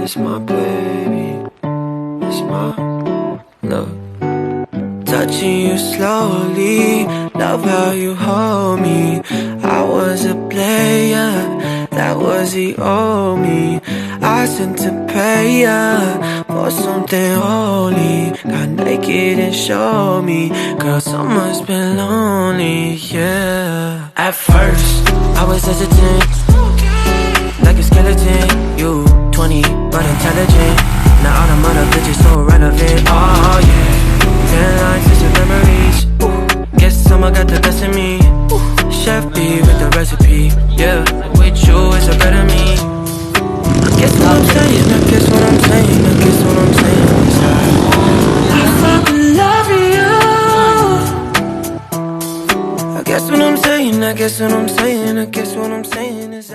It's my baby, it's my love. Touching you slowly, love how you hold me. I was a player, that was the old me. I sent to pay ya for something holy. Got naked and showed me, girl, summer's been lonely, yeah. At first, I was hesitant, like a skeleton. You 20, but intelligent. Now all them other bitches so relevant, oh yeah. 10 lines, it's your memories. Ooh. Guess someone got the best of me. Ooh. Chef B with the recipe, yeah. With you, it's a better me. I guess what I'm saying, I guess what I'm saying, I guess what I'm saying is I fucking love you. I guess what I'm saying, I guess what I'm saying, I guess what I'm saying is